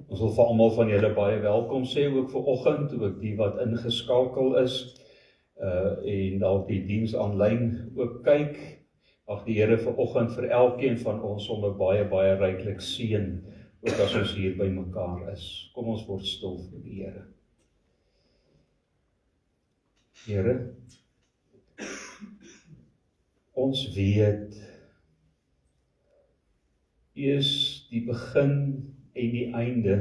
Ons wil vir almal van julle baie welkom sê, ook vir oggend, ook die wat ingeskakel is, en dalk die diens aanlyn ook kyk. Mag die Here vir oggend vir elkeen van ons sommer baie ryklik seën, ook as ons hier by mekaar is. Kom ons word stil vir die Here. Here, ons weet, U is die begin en die einde.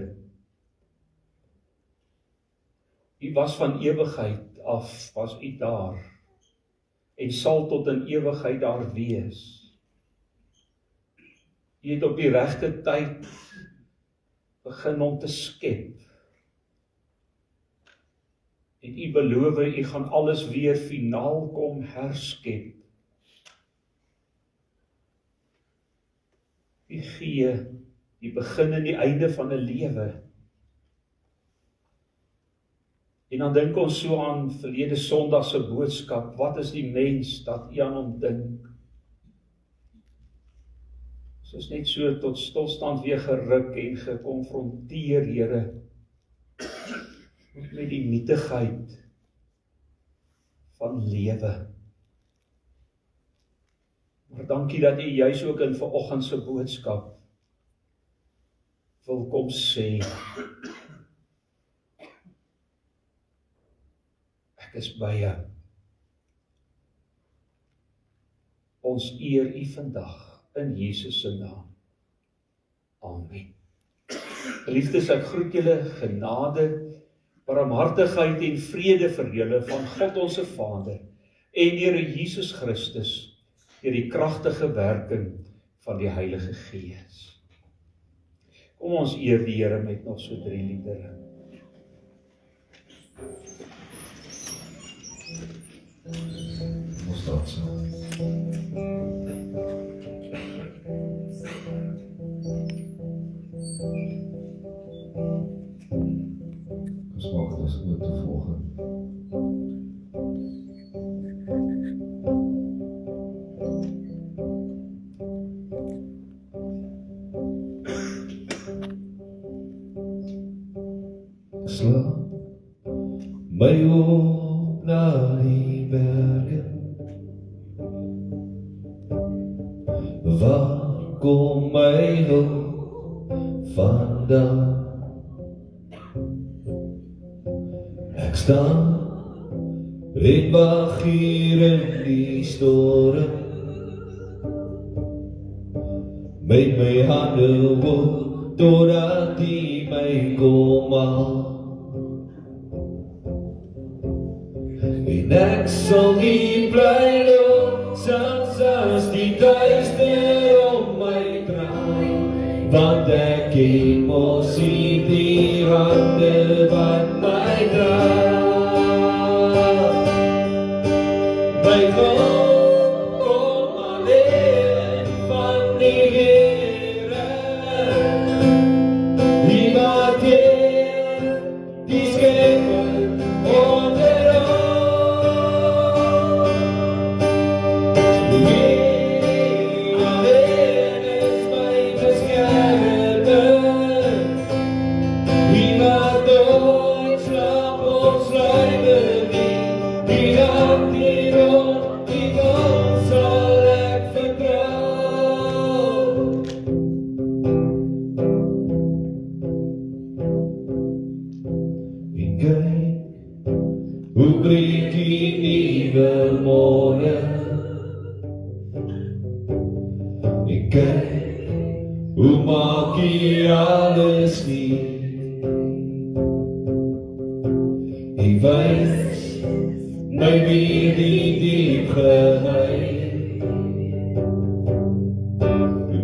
U was van ewigheid af, was U daar, en sal tot in ewigheid daar wees. U het op die regte tyd begin om te skep. En U beloof, U gaan alles weer finaal kom herskep. U gee die begin en die einde van 'n lewe. En dan dink ons so aan verlede Sondag se boodskap, wat is die mens dat U aan hom dink? Ons is net so tot stilstand weer geruk en gekonfronteer, Here, met die nietigheid van lewe. Maar dankie dat U juis ook in vanoggend se boodskap wil kom sê, ek is by jou. Ons eer U vandag in Jesus se naam. Amen. Geliefdes, ek groet julle genade, barmhartigheid en vrede vir julle van God ons Vader en Here Jesus Christus deur die kragtige werking van die Heilige Gees. Kom ons eer die Here met nog so 3 liedere. Ons staat so. Ons maak dit as oor te volgen. Sla my op na die berge, waar kom my hulp vandaan? Ek staan en wag hier in die storm, met my hande hoog, totdat die my kom haal. En ek sal nie bly loop, selfs as die duister om my draai, want ek ken mos nie die hande wat my dra. My God kom alleen van die Here, die wat Heer, die Skepper onder hoe breek die nieuwe morgen? En kyk, hoe maak jy alles nie? Jy wys my weer die diep geheim,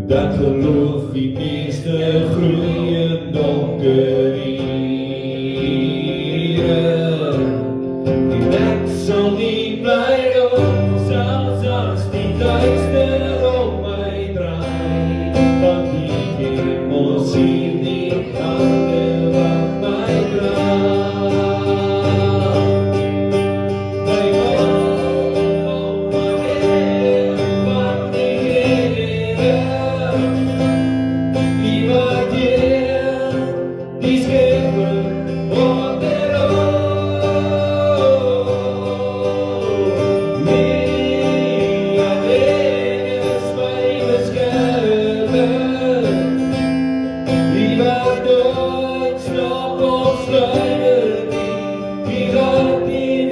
dat geloof die meeste groei in donker sal nie bly loop, selfs as die duister om my draai, want die hemel sien die hande wat my dra. My God, nooit slaap of sluimer nie. Die hart die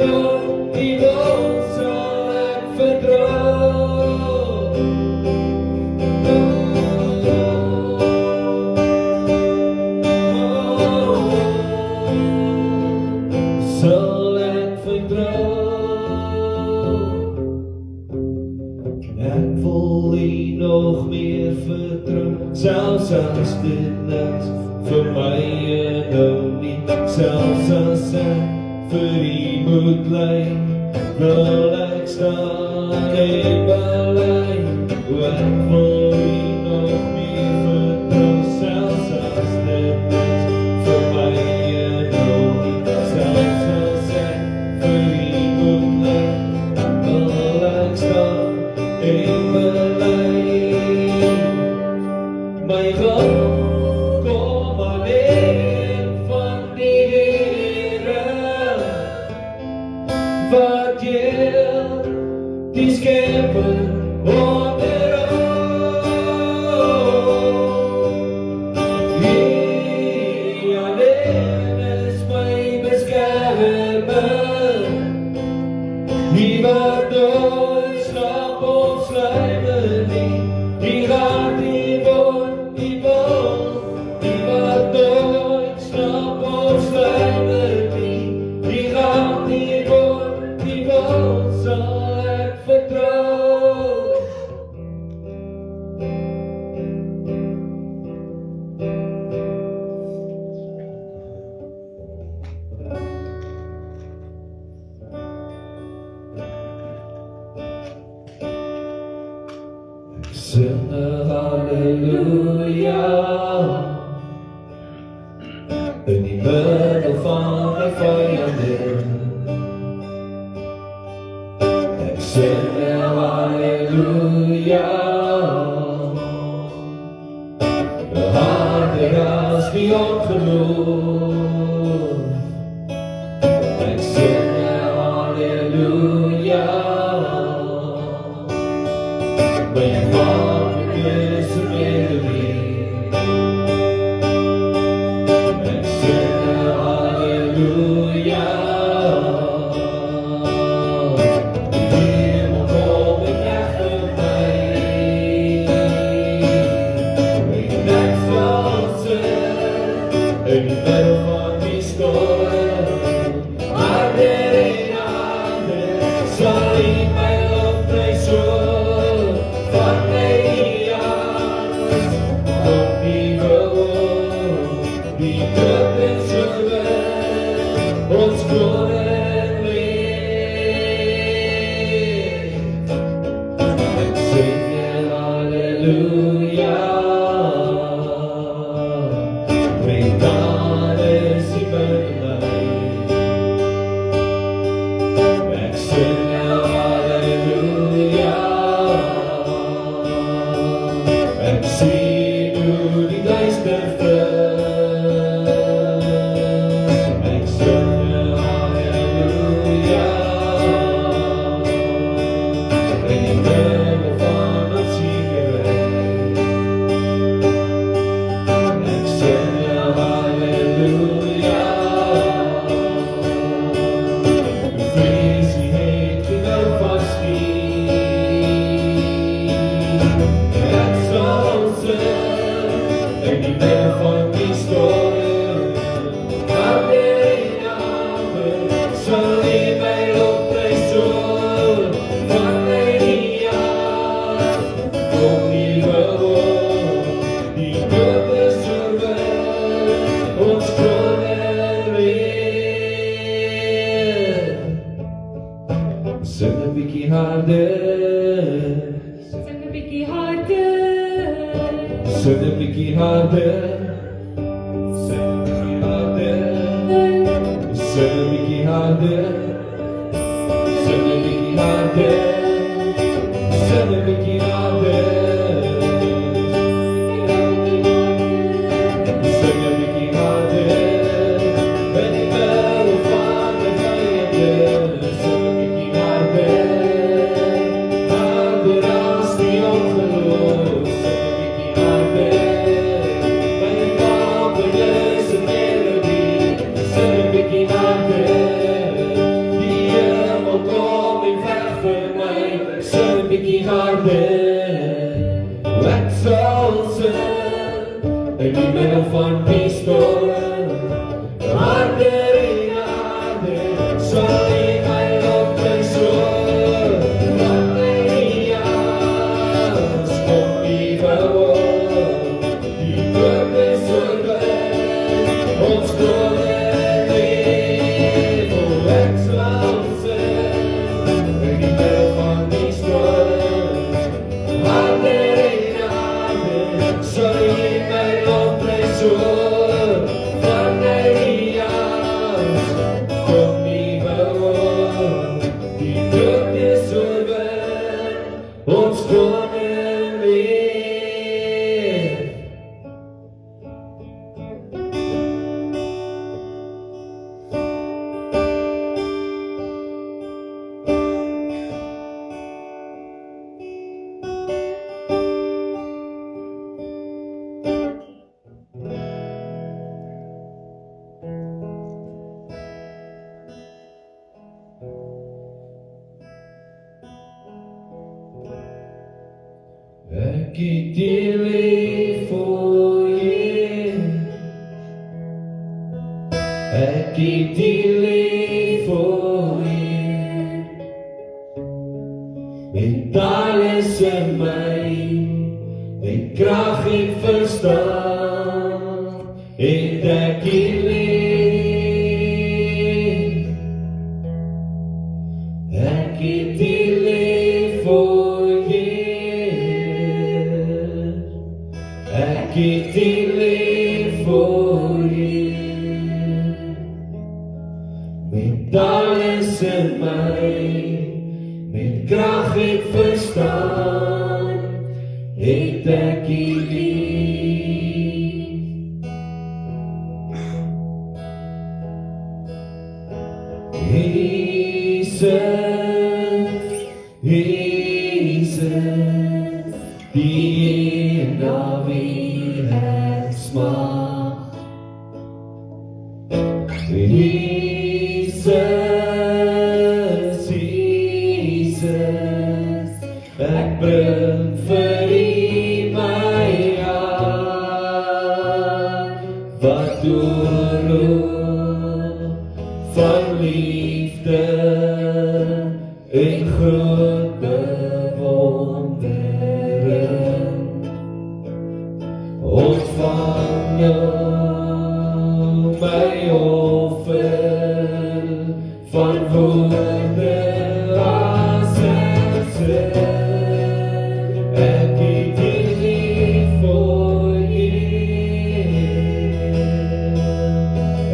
wil sal ek vertrou. Sal ek vertrou. Ek wil U nog meer vertrou, selfs as dit niks vir my inhou nie. Selfs as ek vir U moet ly, wil ek staan en bely. Ek wil U nog meer vertrou, selfs as dit niks vir my inhou nie. Selfs as ek vir U moet ly, wil ek staan en bely. My hulp kom alleen van die Here, wat heel die Skepper onderhou. Hy alleen is my beskermer, hy wat nooit slaap of sluimer nie. Die hart die wat nooit slaap of sluimer nie. Die hart die wil sal ek vertrou. Sing 'n halleluja in die middel van my vyande. Ek sing 'n halleluja, harder as die ongeloof. Ek sing 'n halleluja, my Vader is met my. Ek sing 'n halleluja, die hemel kom en nag vir my. En ek sal sing in die middel van die storm, harder en harder sal U my lofprys hoor. Van my hart kom die woord, die dood is oorwin, ons koning leef. Ek sing 'n halleluja, my God is U by my. Ek sing 'n halleluja, ek sien hoe die duister vlug. Ek sing 'n halleluja, in die middel van ons sekerheid. Ek sing 'n halleluja, vrees die het nou vast ek sal sing in die middel van die storm, harder en harder sal U my lofprys hoor. Van my hart kom die woord, die dood is oorwin, ons koning leef. Sing 'n bietjie harder, Sing 'n bietjie harder, sing 'n bietjie harder, sing 'n bietjie harder, sing 'n bietjie harder, sing 'n bietjie harder, sing 'n bietjie harder, sing 'n bietjie harder, in die middel van my vyande. Sing 'n bietjie harder, harder as die ongeloof. Sing 'n bietjie harder, my Vader middel van die storm, harder en harder, sal U my lofprys hoor. Wanneer die jaars kom nuwe hoop, die dood is oorwin, ons koning leef, o ek sal sing, in die middel van die storm, harder en harder, sal U my lofprys hoor. Wanneer die jaars kom nuwe hoop, die dood is oorwin, ons koning leef. Ek het die lief voor U, ek het die lief voor U, met alles in my, met krag en verstaan, het ek U lief. Ek het U lief voor ek het U lief voor U, met alles in my, met krag en verstaan, het ek U lief. Jesus, die na wie ek smag. Jesus, ek bring vir U my hart, wat oorloop van liefde en groot bewondering. Ontvang nou my offer van woorde, asem, ek het U lief voor U,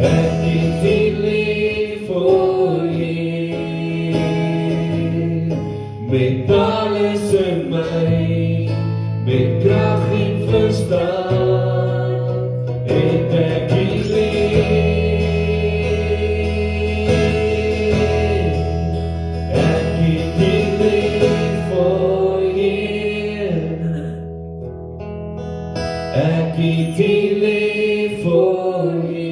ek het U lief voor U, met alles in my, met krag en verstaan, het ek U lief. Ek het U lief voor U, ek het U lief voor U,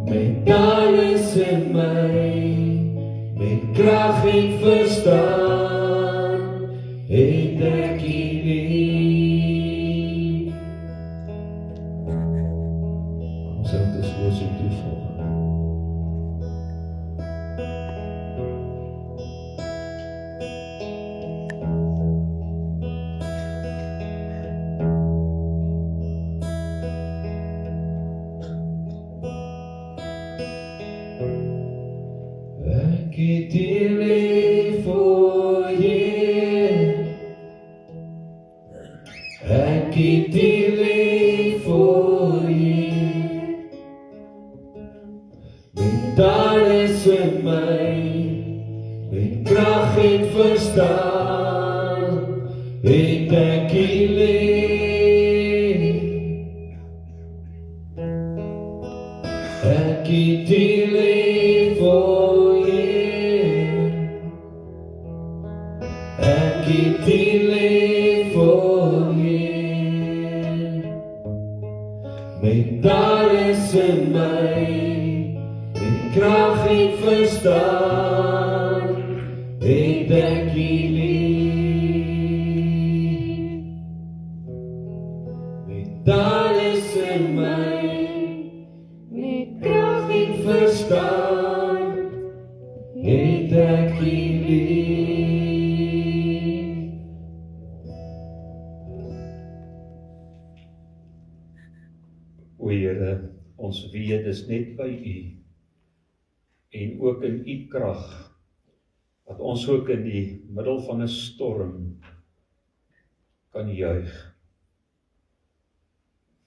met alles in my, met krag en verstaan, het ek U lief. Ons sal dit worship toevolg. Ek het U lief voor U, ek het U lief voor U, met alles in my, met krag en verstaan, het ek U lief. Ek het U lief voor U, ek het U lief voor U, met alles in my, met krag en verstaan, het ek U lief. daar is in my met krag en verstaan, het ek U lief. O Here, ons weet dis net by U en ook in U krag dat ons ook in die middel van 'n storm kan juig,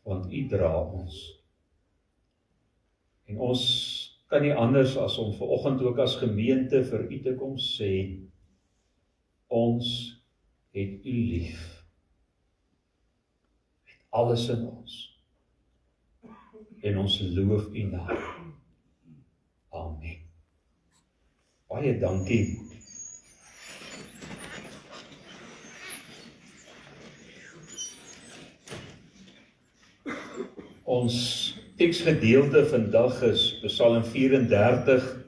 want U dra ons. En ons kan nie anders as om vanoggend ook as gemeente vir U te kom sê, ons het U lief. Met alles in ons. En ons loof U naam. Amen. Baie dankie. Ons teksgedeelte vandag is Psalm 34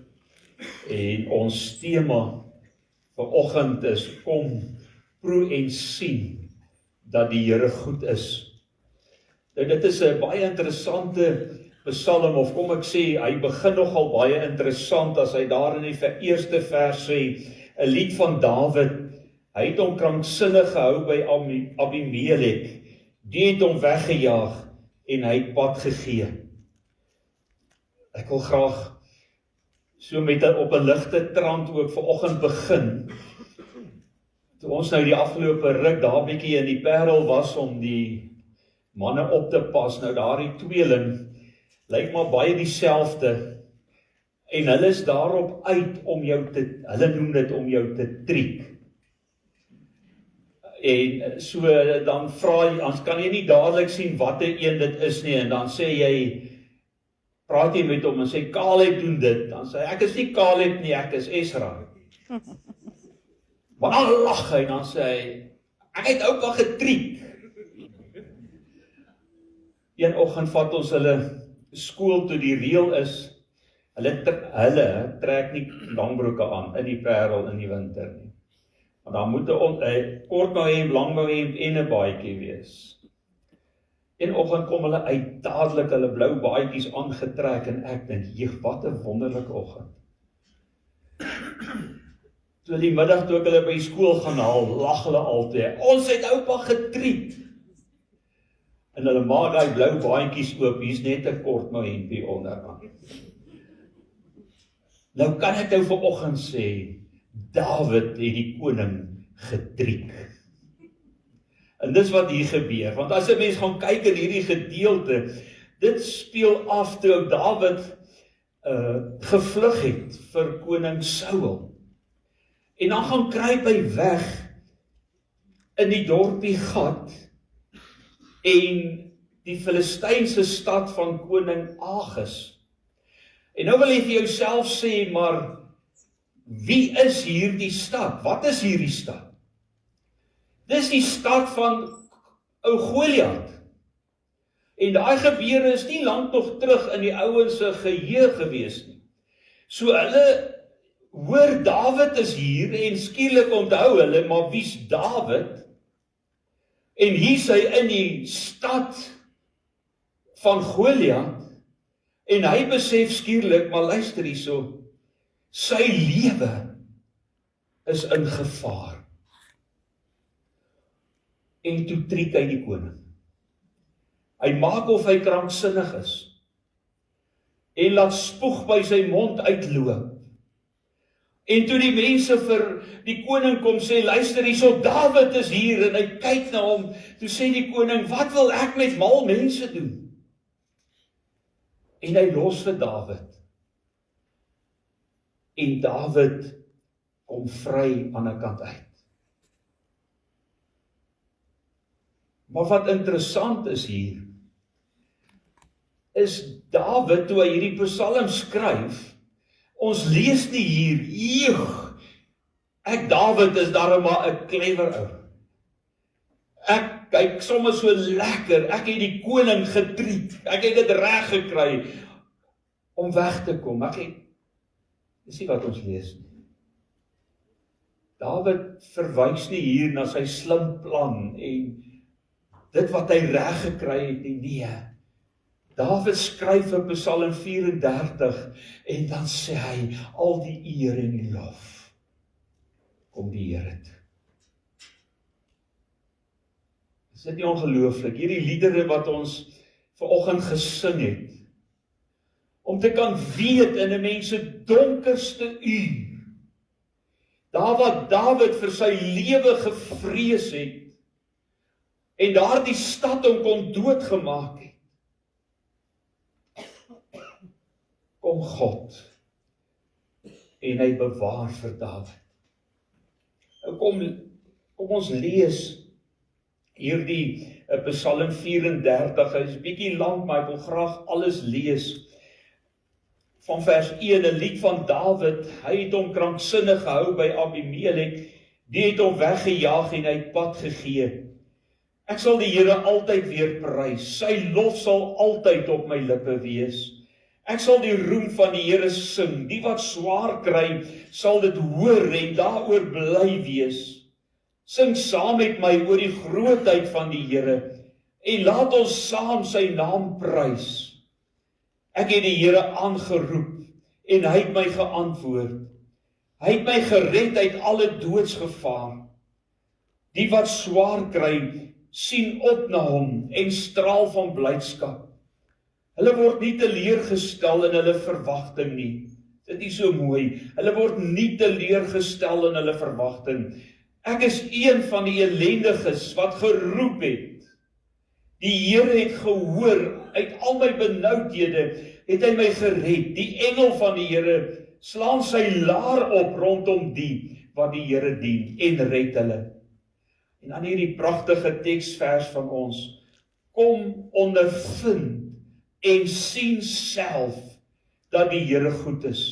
en ons tema vanoggend is kom proe en sien dat die Here goed is. En dit is 'n baie interessante Psalm, of kom ek sê, hy begin nogal baie interessant as hy daar in die eerste vers sê, 'n lied van Dawid. Hy het hom kranksinnig gehou by Abimelek. Die het hom weggejaag en hy het pad gegee. Ek wil graag so op 'n ligte trant ook vanoggend begin. Toe ons nou die afgelope ruk daar bietjie in die Parel was om die manne op te pas, nou daardie tweeling lyk maar baie dieselfde en hulle is daarop uit om hulle noem dit om jou te triek. En so dan vra jy, ons kan jy nie dadelik sien wat 'n een dit is nie, en dan sê jy, praat jy met hom en sê, Caleb doen dit, dan sê hy, ek is nie Caleb nie, ek is Esra. Maar dan lag hy, dan sê hy, ek het ook al getriek. Een oggend vat ons hulle skool toe, die reël is, hulle trek nie langbroeke aan in die Parel in die winter nie. Want dan moet 'n kortmouhemp, langmouhemp en 'n baadjie wees. Een oggend kom hulle uit, dadelik hulle blou baadjies aangetrek en ek dink, wat 'n wonderlike oggend. Toe die middag toe ek hulle by skool gaan haal, lag hulle altyd, ons het oupa getriek. En hulle maak daai blou baadjies oop, hier's net 'n kortmouhempie onderaan. Nou kan ek nou vanoggend sê, Dawid het die koning getriek. En dis wat hier gebeur, want as 'n mens gaan kyk in hierdie gedeelte, dit speel af toe Dawid gevlug het vir koning Saul. En dan gaan kruip hy weg in die dorpie Gat en die Filistynse stad van koning Agis. En nou wil jy vir jouself sê, maar wie is hierdie stad? Wat is hierdie stad? Dis die stad van ou Goliat. En daai gebeure is nie lank nog terug in die ouens se geheue gewees nie. So hulle hoor Dawid is hier en skielik onthou hulle, maar wie's Dawid? En hier is hy in die stad van Goliat en hy besef skielik, maar luister hierso, sy lewe is in gevaar. En toe triek hy die koning. Hy maak of hy kranksinnig is en laat spoeg by sy mond uitloop. En toe die mense vir die koning kom sê, luister hierso, Dawid is hier, en hy kyk na hom, toe sê die koning, wat wil ek met mal mense doen? En hy los vir Dawid. En Dawid kom vry aan 'n kant uit. Maar wat interessant is hier, is Dawid, toe hy hierdie Psalm skryf, ons lees nie hier, ek Dawid is daarom maar 'n clever ou. Ek kyk sommer so lekker, ek het die koning getriek, ek het dit reg gekry om weg te kom. Dis nie wat ons lees nie. Dawid verwys nie hier na sy slim plan en dit wat hy reg gekry het nie. Nee. Dawid skryf in Psalm 34 en dan sê hy, al die eer en die lof kom die Here toe. Is dit nie ongelooflik? Hierdie liedere wat ons vanoggend gesing het, om te kan weet in 'n mens se donkerste uur, daar wat Dawid vir sy lewe gevrees het, en daardie stad hom kon doodgemaak het, kom God, en hy bewaar vir Dawid. Nou kom ons lees hierdie Psalm 34, hy is bietjie lank, maar ek wil graag alles lees. Van vers 1, 'n lied van Dawid, hy het hom kranksinnig gehou by Abimelek, die het hom weggejaag en hy pad gegee. Ek sal die Here altyd weer prys, sy lof sal altyd op my lippe wees. Ek sal die roem van die Here sing, die wat swaar kry, sal dit hoor en daaroor bly wees. Sing saam met my oor die grootheid van die Here, en laat ons saam sy naam prys. Ek het die Here aangeroep, en hy het my geantwoord. Hy het my gered uit alle doodsgevaar. Die wat swaar kry, sien op na hom, en straal van blydskap. Hulle word nie teleurgestel in hulle verwagting nie. Dit is so mooi. Hulle word nie teleurgestel in hulle verwagting. Ek is een van die ellendiges wat geroep het. Die Here het gehoor, uit al my benoudhede het hy my gered. Die engel van die Here slaan sy laar op rondom die wat die Here dien en red hulle. En dan hierdie pragtige teksvers van ons, kom ondervind en sien self dat die Here goed is.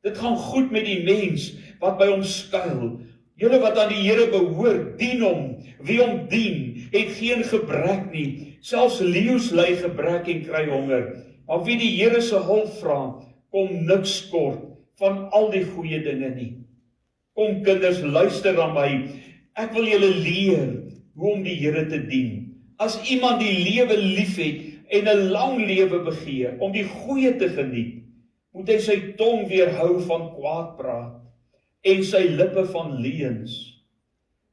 Dit gaan goed met die mens wat by hom skuil. Julle wat aan die Here behoort, dien hom. Wie hom dien, het geen gebrek nie. Selfs leeu's ly gebrek en kry honger. Maar wie die Here se hulp vra, kom niks kort van al die goeie dinge nie. Kom kinders, luister na my. Ek wil julle leer hoe om die Here te dien. As iemand die lewe liefhet en 'n lang lewe begeer om die goeie te geniet, moet hy sy tong weerhou van kwaad praat en sy lippe van leuns.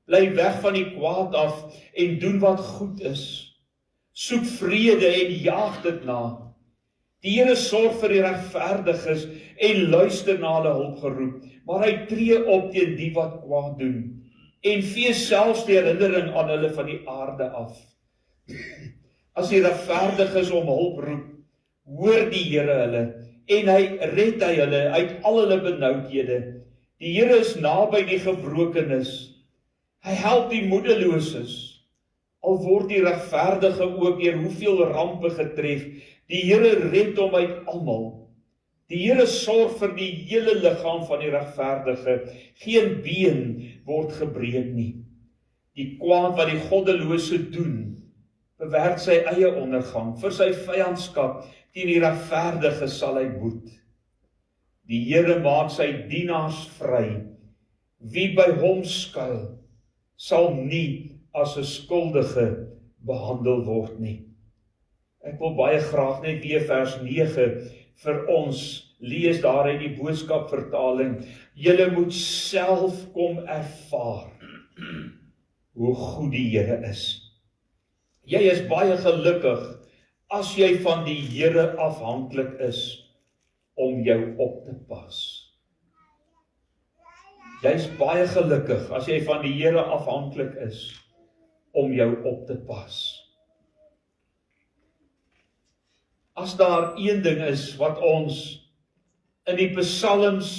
Bly weg van die kwaad af en doen wat goed is. Soek vrede en jaag dit na. Die Here sorg vir die regverdiges en luister na hulle hulpgeroep, maar hy tree op teen die wat kwaad doen en vee selfs die herinnering aan hulle van die aarde af. As die regverdiges om hulp roep, hoor die Here hulle en hy red hulle uit al hulle benoudhede. Die Here is naby die gebrokenes. Hy help die moedeloses. Al word die regverdige ook deur hoeveel rampe getref, die Here red hom uit almal. Die Here sorg vir die hele liggaam van die regverdige. Geen been word gebreek nie. Die kwaad wat die goddelose doen, bewerk sy eie ondergang. Vir sy vyandskap teen die regverdige sal hy boet. Die Here maak sy dienaars vry. Wie by hom skuil, sal nie as 'n skuldige behandel word nie. Ek wil baie graag net weer vers 9 vir ons lees daar uit die boodskap vertaling. Julle moet self kom ervaar hoe goed die Here is. Jy is baie gelukkig as jy van die Here afhanklik is om jou op te pas. Jy is baie gelukkig as jy van die Here afhanklik is om jou op te pas. As daar een ding is wat ons in die psalms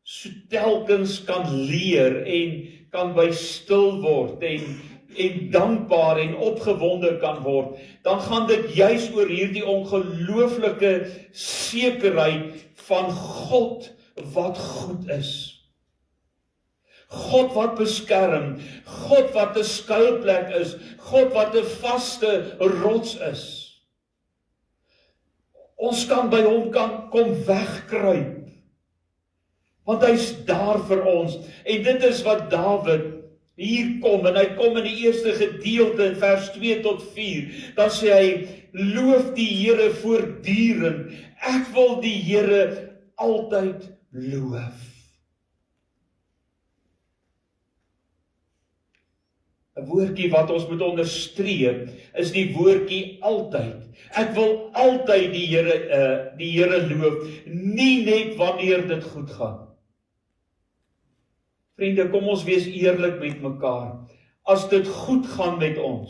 so telkens kan leer en kan by stil word en dankbaar en opgewonde kan word, dan gaan dit juis oor hierdie ongelooflike sekerheid van God wat goed is. God wat beskerm, God wat 'n skuilplek is, God wat 'n vaste rots is. Ons kan by hom kom wegkruip, want hy's daar vir ons. En dit is wat Dawid hier kom, en hy kom in die eerste gedeelte, in vers 2 tot 4, dan sê hy, loof die Here voortdurend, ek wil die Here altyd loof. 'n woordjie wat ons moet onderstreep, is die woordjie altyd. Ek wil altyd die Here loof, nie net wanneer dit goed gaan. Vriende, kom ons wees eerlik met mekaar. As dit goed gaan met ons,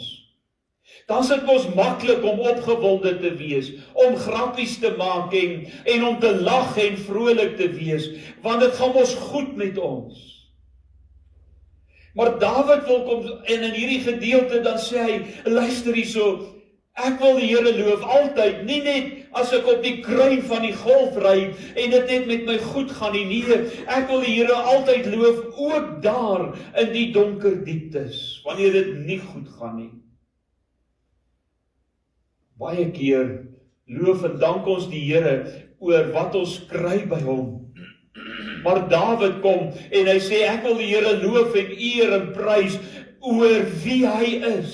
dan is dit mos maklik om opgewonde te wees, om grappies te maak en om te lag en vrolik te wees, want dit gaan mos goed met ons. Maar Dawid wil kom, en in hierdie gedeelte dan sê hy, luister hierso, ek wil die Here loof altyd, nie net as ek op die kruin van die golf ry en dit net met my goed gaan nie, nee, ek wil die Here altyd loof, ook daar in die donker dieptes, wanneer dit nie goed gaan nie. Baie keer loof en dank ons die Here oor wat ons kry by hom. Maar Dawid kom en hy sê, ek wil die Here loof en eer en prys oor wie hy is.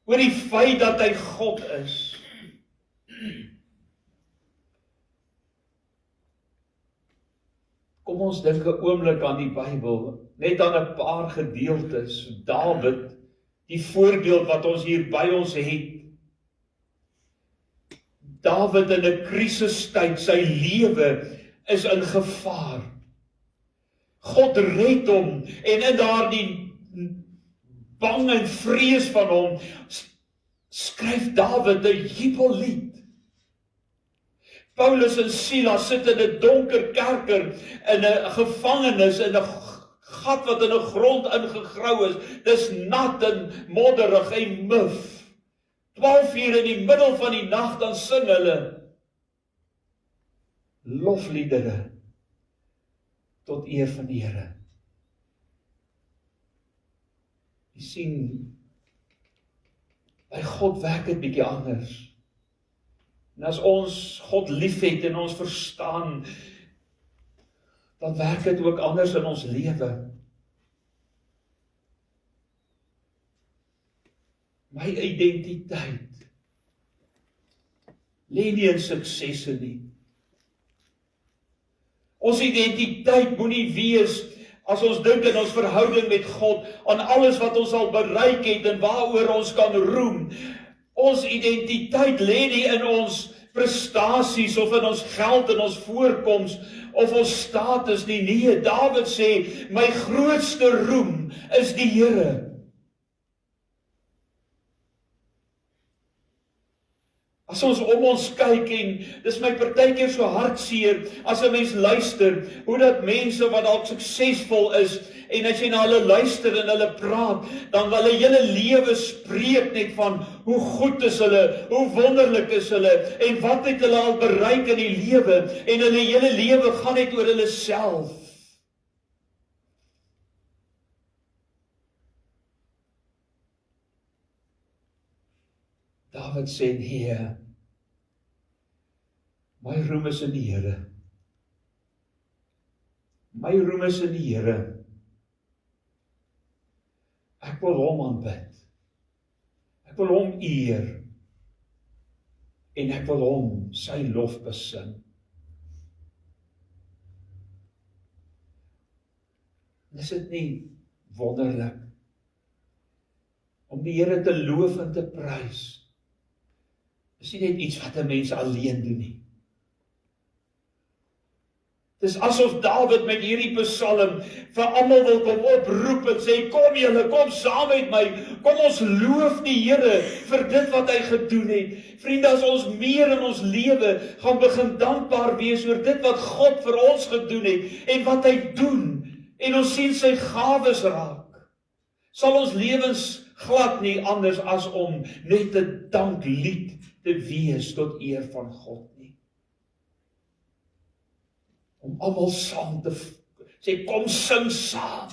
Oor die feit dat hy God is. Kom ons dink 'n oomblik aan die Bybel, net aan 'n paar gedeeltes. Dawid, die voorbeeld wat ons hier by ons het. Dawid in 'n krisistyd, sy lewe is in gevaar. God red hom, en in daardie bang en vrees van hom, skryf Dawid 'n jubellied. Paulus en Silas sit in 'n donker kerker, in 'n gevangenis, in 'n gat wat in 'n grond ingegrou is. Dis nat en modderig en muf. 12 uur in die middel van die nag, dan sing hulle lofliedere tot eer van die Here. Jy sien, by God werk dit bietjie anders. En as ons God liefhet en ons verstaan, dan werk dit ook anders in ons lewe. My identiteit lê nie in suksesse nie. Ons identiteit moenie wees, as ons dink in ons verhouding met God, aan alles wat ons al bereik het en waaroor ons kan roem. Ons identiteit lê nie in ons prestasies of in ons geld en ons voorkoms of ons status nie. Nee, Dawid sê, my grootste roem is die Here. As ons om ons kyk, en dis my partykeer so hartseer, as 'n mens luister, hoe dat mense wat dalk suksesvol is, en as jy na hulle luister en hulle praat, dan hulle hele lewe spreek net van, hoe goed is hulle, hoe wonderlik is hulle, en wat het hulle al bereik in die lewe, en hulle hele lewe gaan net oor hulle self. Dawid sê, nee, my roem is in die Here. My roem is in die Here. Ek wil hom aanbid. Ek wil hom eer. En ek wil hom sy lof besing. Is dit nie wonderlik om die Here te loof en te prys? Dis nie net iets wat 'n mens alleen doen nie. Dis asof Dawid met hierdie psalm vir almal wil kom oproep en sê, kom julle, kom saam met my, kom ons loof die Here vir dit wat hy gedoen het. Vriende, as ons meer in ons lewe gaan begin dankbaar wees oor dit wat God vir ons gedoen het en wat hy doen, en ons sien sy gawes raak, sal ons lewens glad nie anders as om net 'n danklied te wees tot eer van God nie. Om almal saam te sê, kom sing saam.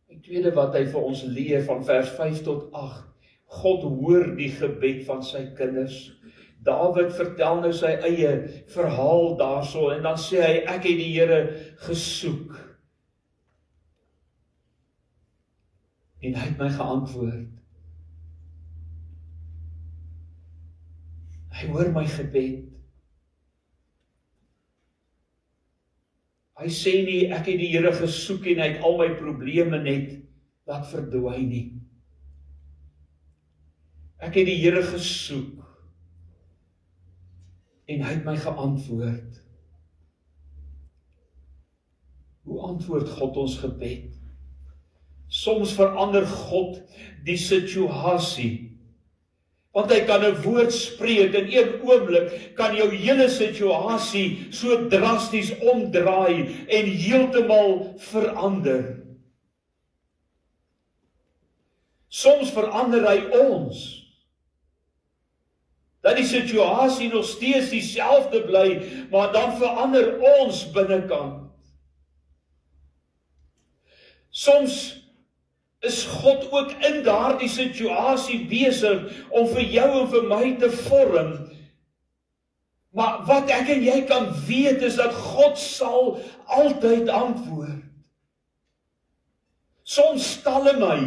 Die tweede wat hy vir ons leer van vers 5 tot 8, God hoor die gebed van sy kinders. Dawid vertel nou sy eie verhaal daarso, en dan sê hy, ek het die Here gesoek. En hy het my geantwoord. Hy hoor my gebed. Hy sê nie, ek het die Here gesoek en hy het al my probleme net laat verdwyn nie. Ek het die Here gesoek en hy het my geantwoord. Hoe antwoord God ons gebed? Soms verander God die situasie. Want hy kan 'n woord spreek, in een oomblik kan jou hele situasie so drasties omdraai en heeltemal verander. Soms verander hy ons, dat die situasie nog steeds dieselfde bly, maar dan verander ons binnekant. Soms is God ook in daardie situasie besig om vir jou en vir my te vorm. Maar wat ek en jy kan weet is dat God sal altyd antwoord. Soms stalle my.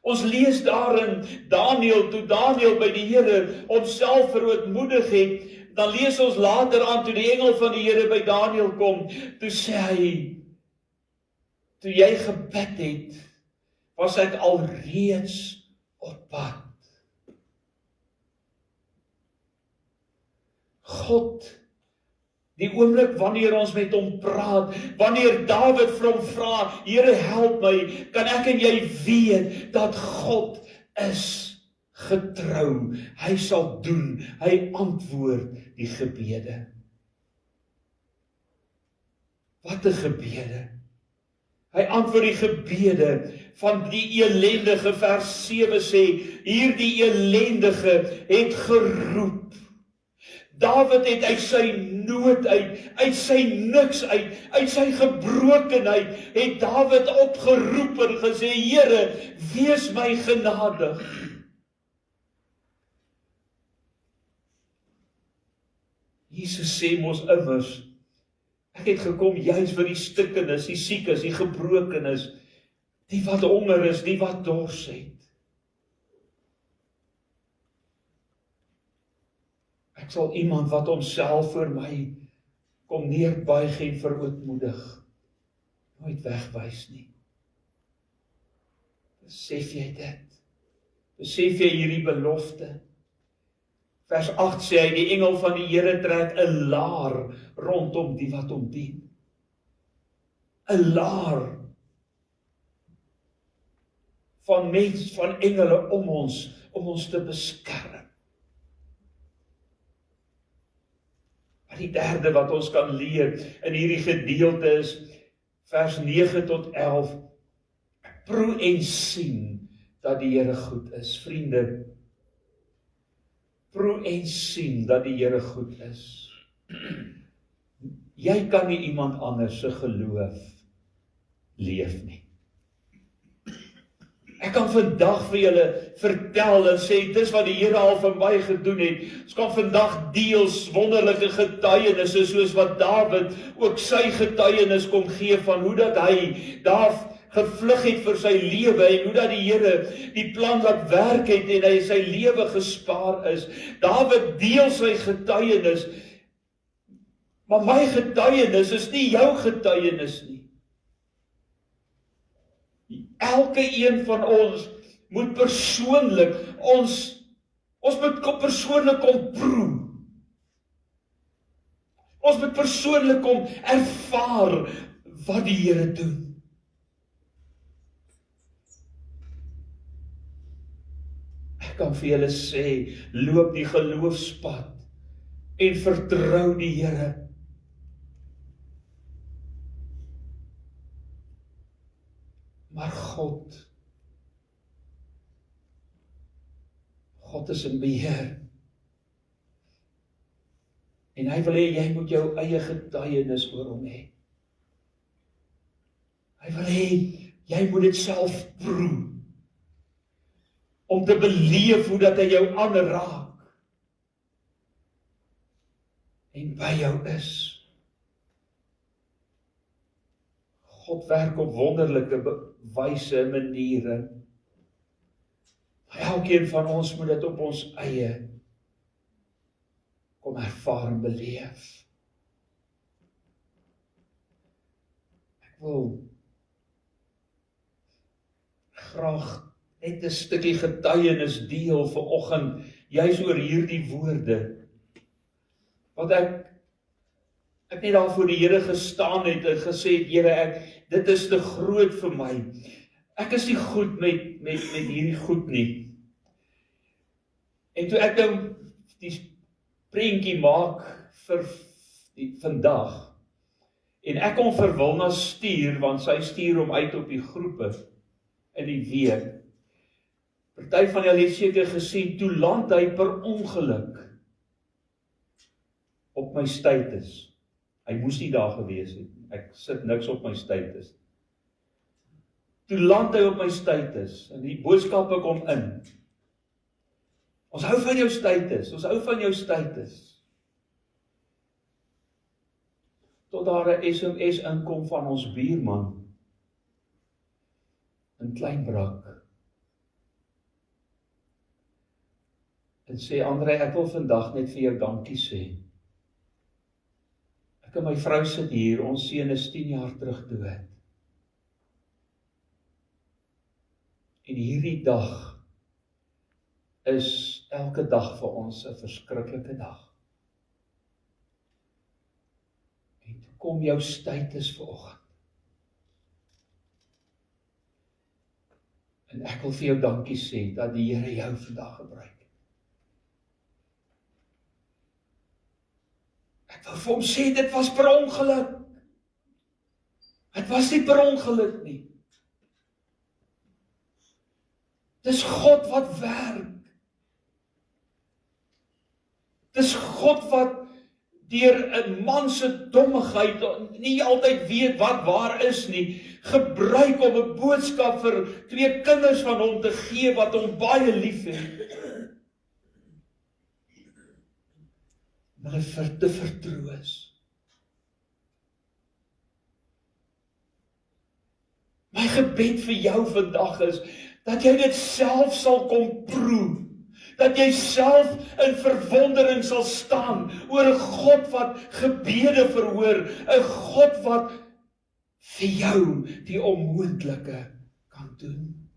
Ons lees daar in Daniël, toe Daniël by die Here homself verootmoedig het, dan lees ons later aan, toe die engel van die Here by Daniël kom, toe sê hy, toe jy gebid het, was ek alreeds op pad. God, die oomblik wanneer ons met hom praat, wanneer Dawid vir hom vra, Here help my, kan ek en jy weet dat God is getrou. Hy sal doen, hy antwoord die gebede. Wat 'n gebede! Hy antwoord die gebede van die elendige, vers 7 sê, hierdie elendige het geroep. Dawid het uit sy nood uit sy niks uit sy gebrokenheid, het Dawid opgeroep en gesê, Here, wees my genadig. Jesus sê mos immers, ek het gekom juis vir die stikkenis, die siekes, die gebrokenis, die wat honger is, die wat dors het. Ek sal iemand wat homself vir my kom neerbuig en verootmoedig, nooit wegwys nie. Besef jy dit? Besef jy hierdie belofte? Vers 8 sê hy, die engel van die Here trek 'n laar rondom die wat hom dien. 'n laar van mens, van engele om ons te beskerm. Maar die derde wat ons kan leer in hierdie gedeelte is vers 9 tot 11. Proe en sien dat die Here goed is. Vriende, proe en sien dat die Here goed is. Jy kan nie iemand anders se geloof leef nie. Ek kan vandag vir julle vertel en sê, dis wat die Here al vir my gedoen het. Ons kan vandag deels wonderlike getuienisse, soos wat Dawid ook sy getuienis kom gee van hoe dat hy daar gevlug het vir sy lewe en hoe dat die Here die plan laat werk het en hy sy lewe gespaar is. Dawid deel sy getuienis, maar my getuienis is nie jou getuienis nie. Elke een van ons moet persoonlik, ons moet persoonlik kom proe. Ons moet persoonlik kom ervaar wat die Here doen. Ek kan vir julle sê, loop die geloofspad en vertrou die Here. Maar God is in beheer. En hy wil hê jy moet jou eie getuienis oor hom hê. Hy wil hê jy moet dit self proe. Om te beleef hoe dat hy jou aanraak. en by jou is. God werk op wonderlike wyse en maniere. Elkeen van ons moet dit op ons eie kom ervaar en beleef. Ek wil graag net 'n stukkie getuienis deel vanoggend, juis oor hierdie woorde, wat ek net daar voor die Here gestaan het en gesê het, Here, dit is te groot vir my. Ek is nie goed met hierdie goed nie. En toe ek nou die prentjie maak vir vandag, en ek kon vir Wilna stuur, want sy stuur hom uit op die groepe in die week. Party van julle het seker gesien, toe land hy per ongeluk op my status. Hy moes nie daar gewees het. Ek sit niks op my status. Toe land hy op my status, en die boodskappe kom in. Ons hou van jou status, ons hou van jou status. Tot daar 'n SMS inkom van ons buurman in Kleinbrak. En sê, André, ek wil vandag net vir jou dankie sê. Ek en my vrou sit hier, ons seun is 10 jaar terug dood. En hierdie dag is elke dag vir ons 'n verskriklike dag. En toe kom jou status vanoggend. En ek wil vir jou dankie sê, dat die Here jou vandag gebruik. Ek wil vir hom sê, dit was per ongeluk. Het was nie per ongeluk nie. Dis God wat werk. Dis God wat deur 'n man se dommigheid, nie altyd weet wat waar is nie, gebruik om 'n boodskap vir 2 kinders van hom te gee wat hom baie lief het. Om hulle te vertroos. My gebed vir jou vandag is, dat jy dit self sal kom proe. Dat jy self in verwondering sal staan oor 'n God wat gebede verhoor, 'n God wat vir jou die onmoontlike kan doen.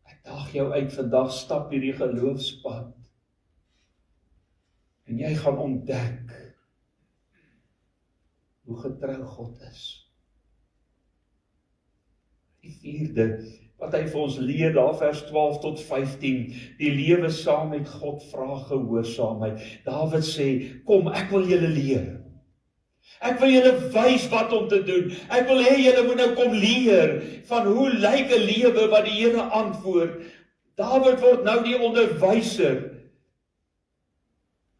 Ek daag jou uit vandag, stap hierdie geloofspad en jy gaan ontdek hoe getrou God is. Die 4de, wat hy vir ons leer, daar vers 12 tot 15, die lewe saam met God vra gehoorsaamheid. Dawid sê, kom, ek wil julle leer. Ek wil julle wys wat om te doen. Ek wil hê julle moet nou kom leer van hoe lyk 'n lewe wat die Here antwoord. Dawid word nou die onderwyser.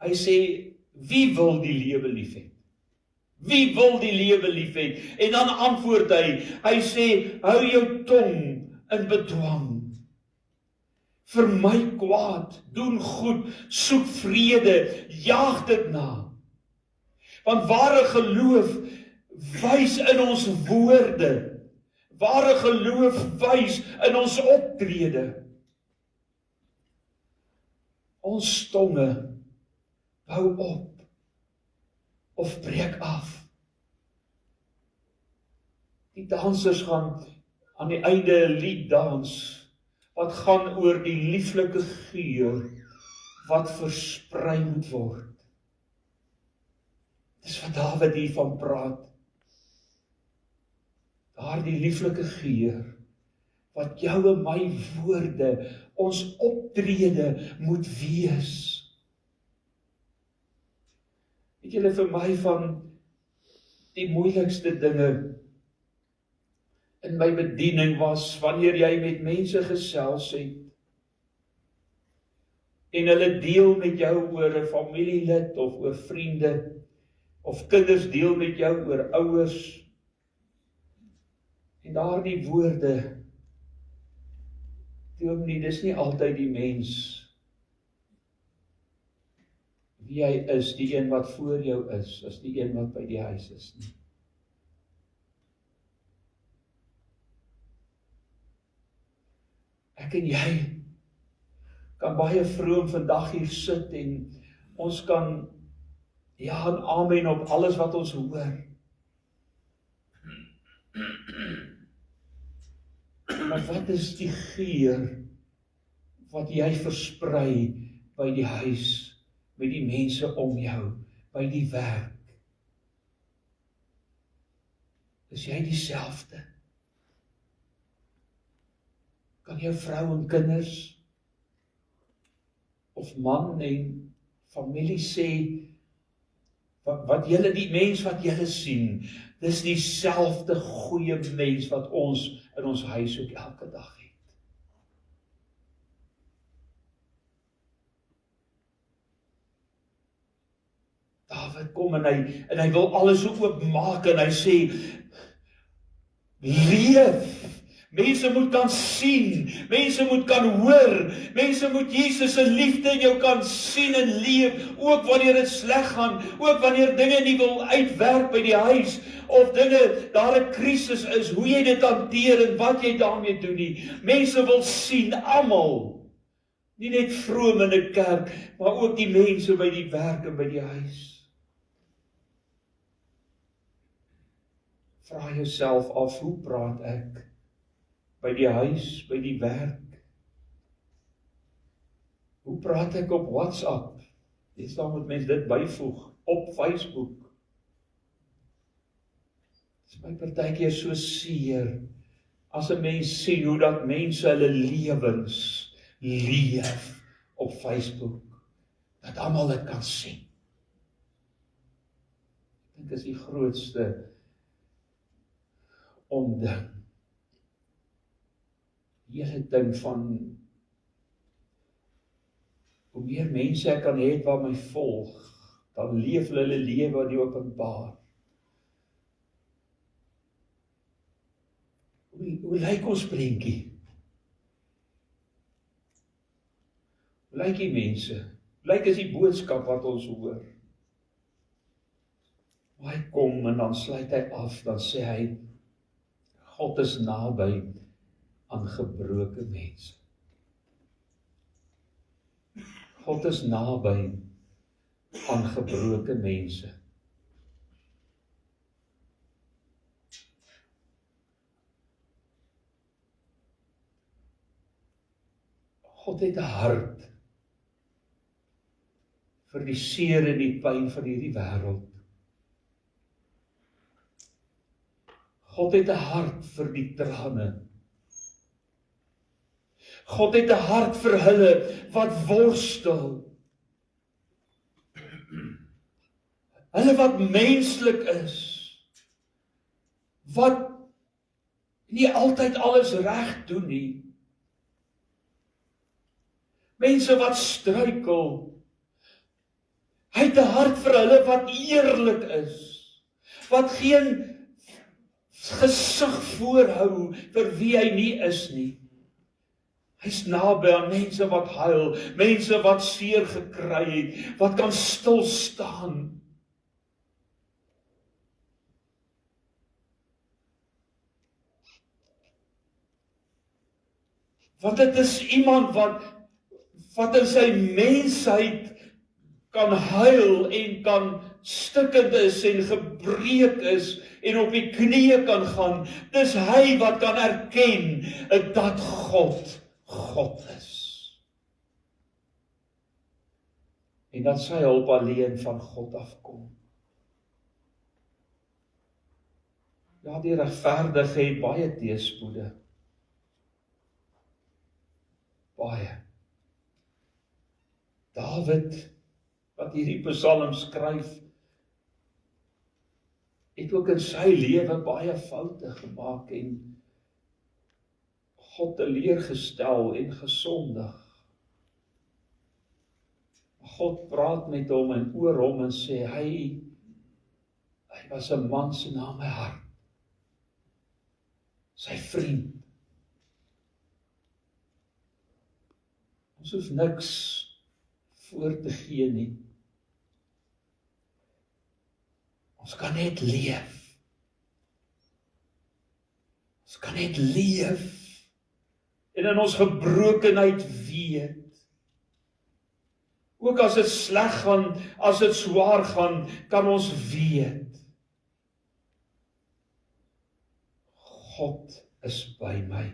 Hy sê, wie wil die lewe lief hê? Wie wil die lewe lief hê? En dan antwoord hy sê, hou jou tong in bedwang. Vermy kwaad, doen goed, soek vrede, jaag dit na. Want ware geloof wys in ons woorde. Ware geloof wys in ons optrede. Ons tonge bou op of breek af. Die dansers gaan aan die einde 'n lied dans, wat gaan oor die lieflike geur, wat versprei moet word. Dis wat Dawid hiervan praat. Daardie lieflike geur, wat jou en my woorde, ons optrede moet wees. Weet julle, vir my van die moeilikste dinge in my bediening was, wanneer jy met mense gesels het, en hulle deel met jou oor 'n familielid, of oor vriende, of kinders deel met jou oor ouers, en daardie woorde, dis nie altyd die mens wie hy is, die een wat voor jou is, as die een wat by die huis is nie. Ek en jy kan baie vroom vandag hier sit en ons kan ja en amen op alles wat ons hoor. Maar wat is die geur wat jy versprei by die huis, by die mense om jou, by die werk? Is jy dieselfde? Kan jou vrou en kinders of man en familie sê, wat julle die mens wat julle sien, dis dieselfde goeie mens wat ons in ons huis ook elke dag het. Dawid kom en hy wil alles oopmaak en hy sê, leef! Mense moet kan sien, mense moet kan hoor, mense moet Jesus se liefde in jou kan sien en leef, ook wanneer dit sleg gaan, ook wanneer dinge nie wil uitwerk by die huis, of dinge, daar 'n krisis is, hoe jy dit hanteer en wat jy daarmee doen nie. Mense wil sien, almal, nie net vroom in 'n kerk, maar ook die mense by die werk en by die huis. Vra jouself af, hoe praat ek? By die huis, by die werk. Hoe praat ek op WhatsApp? Deesdae moet mens dit byvoeg, op Facebook. Dit is my partykeer so seer, as 'n mens sien hoe dat mense hulle lewens leef op Facebook, dat almal dit kan sien. Ek dink dis die grootste onding. Die hele ding van hoe meer mense ek kan hê wat my volg, dan leef hulle lewe in die openbaar. Hoe lyk ons prentjie? Hoe lyk die mense? Hoe lyk is die boodskap wat ons hoor? Maar hy kom en dan sluit hy af, dan sê hy, God is naby aan gebroke mense. God is naby aan gebroke mense. God het 'n hart vir die seer en die pyn van hierdie wêreld. God het 'n hart vir die trane. God het 'n hart vir hulle wat worstel. Hulle wat menslik is. Wat nie altyd alles reg doen nie. Mense wat struikel. Hy het 'n hart vir hulle wat eerlik is. Wat geen gesig voorhou vir wie hy nie is nie. Hy's naby aan mense wat huil, mense wat seer gekry het, wat kan stil staan. Want dit is iemand wat in sy mensheid kan huil en kan stikkend is en gebreek is en op die knieë kan gaan. Dis hy wat kan erken dat God is. En dat sy hulp alleen van God afkom. Ja, die regverdige het baie teëspoede. Baie. Dawid, wat hierdie psalm skryf, het ook in sy lewe baie foute gemaak en God teleurgestel en gesondig. God praat met hom en oor hom en sê, hy was 'n man se na my hart. Sy vriend. Ons hoef niks voor te gee nie. Ons kan net leef. Ons kan net leef. En in ons gebrokenheid weet. Ook as dit sleg gaan, as dit swaar gaan, kan ons weet. God is by my.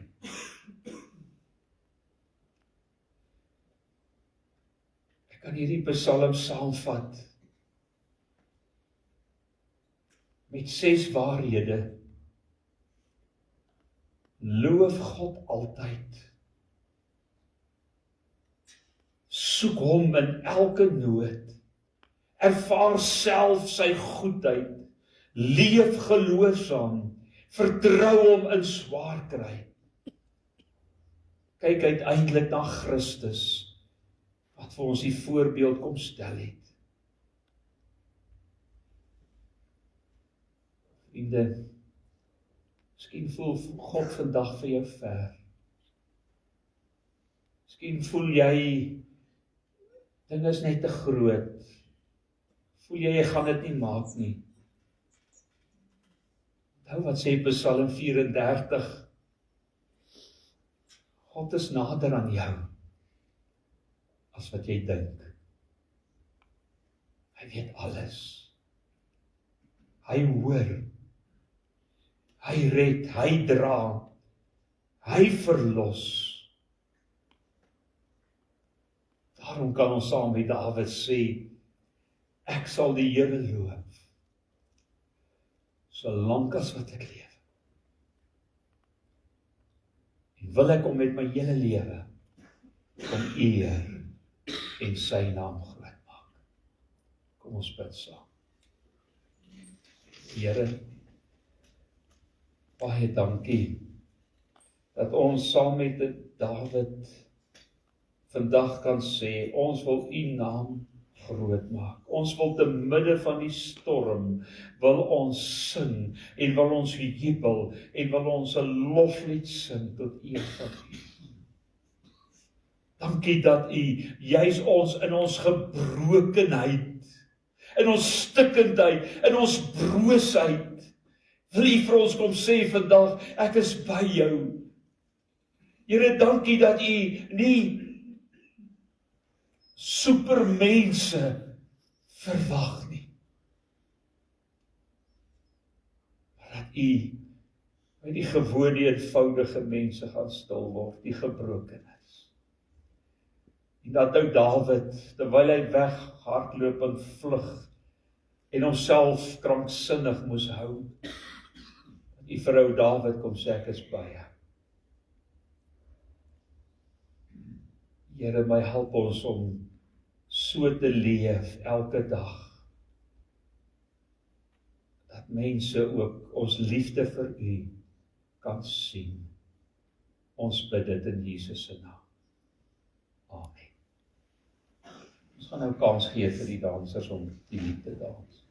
Ek kan hierdie Psalm saamvat met 6 waarhede. Loof God altyd. Soek hom in elke nood. Ervaar self sy goedheid. Leef gehoorsaam. Vertrou hom in swaar kry. Kyk uiteindelik na Christus, wat vir ons die voorbeeld kom stel het. Vriende, miskien voel God vandag vir jou ver. Miskien voel jy, ding is net te groot. Voel jy gaan dit nie maak nie. Nou wat sê Psalm 34? God is nader aan jou, as wat jy dink. Hy weet alles. Hy hoor. Hy red, hy dra. Hy verlos. Daarom kan ons saam met Dawid sê, ek sal die Here loof, solank as wat ek leef. En wil ek om met my hele lewe om eer en sy naam groot maak. Kom ons bid saam. Here, baie dankie dat ons saam met Dawid vandag kan sê, ons wil u naam groot maak. Ons wil te midde van die storm, wil ons sing, en wil ons jubel, en wil ons 'n loflied sing tot eer van u. Dankie dat u juis ons in ons gebrokenheid, in ons stikkendheid, in ons broosheid, wil u vir ons kom sê vandag, ek is by jou. Here, dankie dat u nie supermense verwag nie. Maar dat u by die gewone eenvoudige mense gaan stil word, die gebrokenes. En dat nou Dawid, terwyl hy weghardloop en vlug, en homself kranksinnig moes hou, dat die vrou Dawid kom sê, ek is by jou. Here, my help ons om so te leef elke dag, dat mense ook ons liefde vir u kan sien. Ons bid dit in Jesus se naam. Amen. Ons gaan nou kans gee vir die dansers om die lied te dans.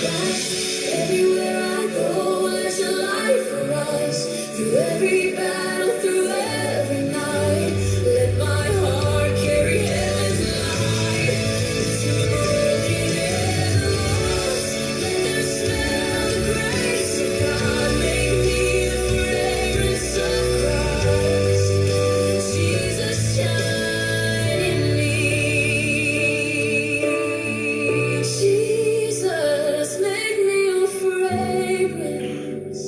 best. Everywhere I go, let your light arise. Through every battle, through every night, let my heart carry heaven's light. To the broken and the lost, let them smell the grace of God. Make me the fragrance of Christ. Jesus, shine in me. Jesus, make me a fragrance.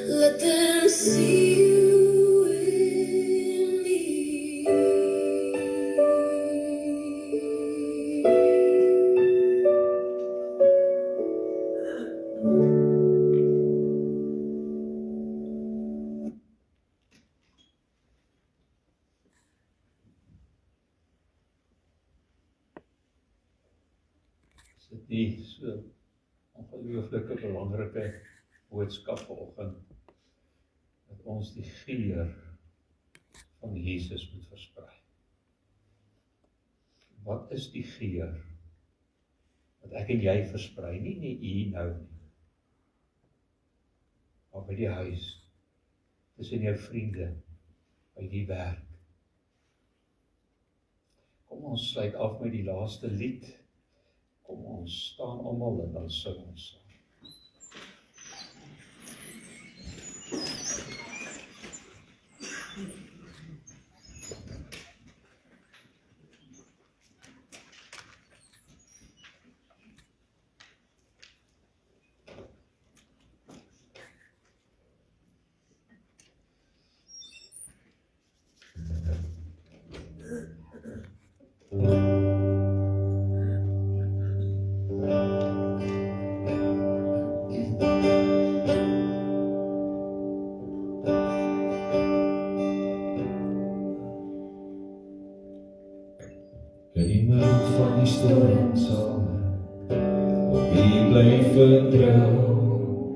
Let them see you in me. Is dit nie so ongelooflike belangrike boodskap vanoggend dat ons die geur van Jesus moet versprei? Wat is die geur wat ek en jy versprei? Nie hier nou nie, maar by die huis, tussen jou vriende, by die werk. Kom ons sluit af met die laaste lied. Kom ons staan almal en dan sing ons saam. In die middel van die storm sal op U bly vertrou.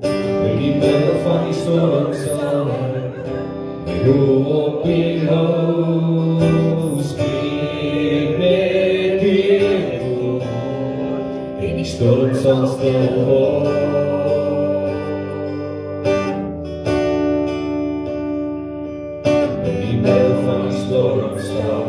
In die middel van die storm sal my hoop U hou. Spreek met U woord en die storm sal stil word. In die middel van die storm sal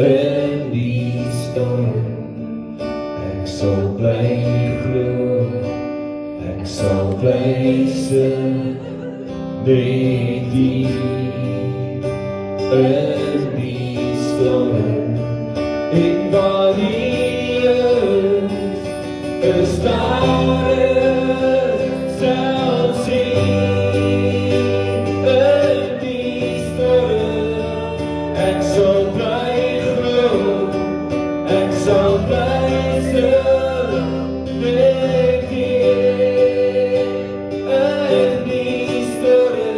in die storm. Ek sal bly glo, ek sal bly sing met die in die storm. En waar die is daar sal sien in die storm. Ek sal bly glo, ek sal bly sing met die in die storm.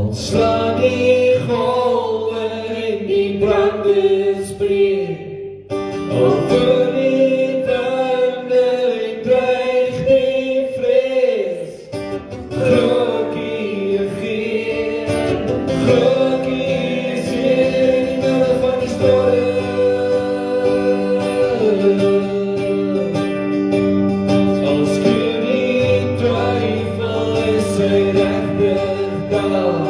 Ons slaan die golwe en die brande spreek, over die tande en dreig die vrees. Glokkie gee, glokkie sien in die middel van die storm. Als keer die twyfel is sy regtig daar.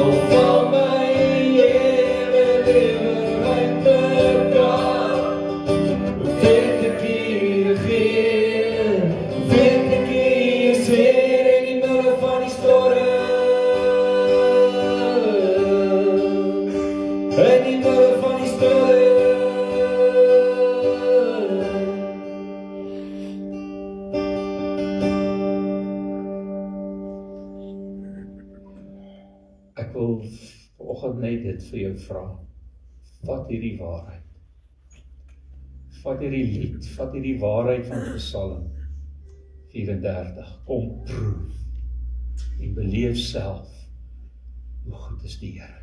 Al val my hele lewe uit mekaar. Weet ek hier geen, weet ek hier seer in die middel van die storm. In die middel van die storm. Ek wil vanoggend net dit vir jou vra. Vat hierdie waarheid. Vat hierdie lied, vat hierdie waarheid van Psalm 34. Kom proef en beleef self hoe goed is die Here.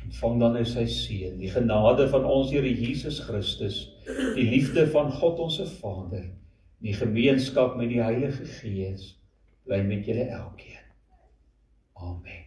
Ontvang dan nou sy seën, die genade van ons Here Jesus Christus, die liefde van God ons Vader, die gemeenskap met die Heilige Gees, bly met julle elkeen. Amen.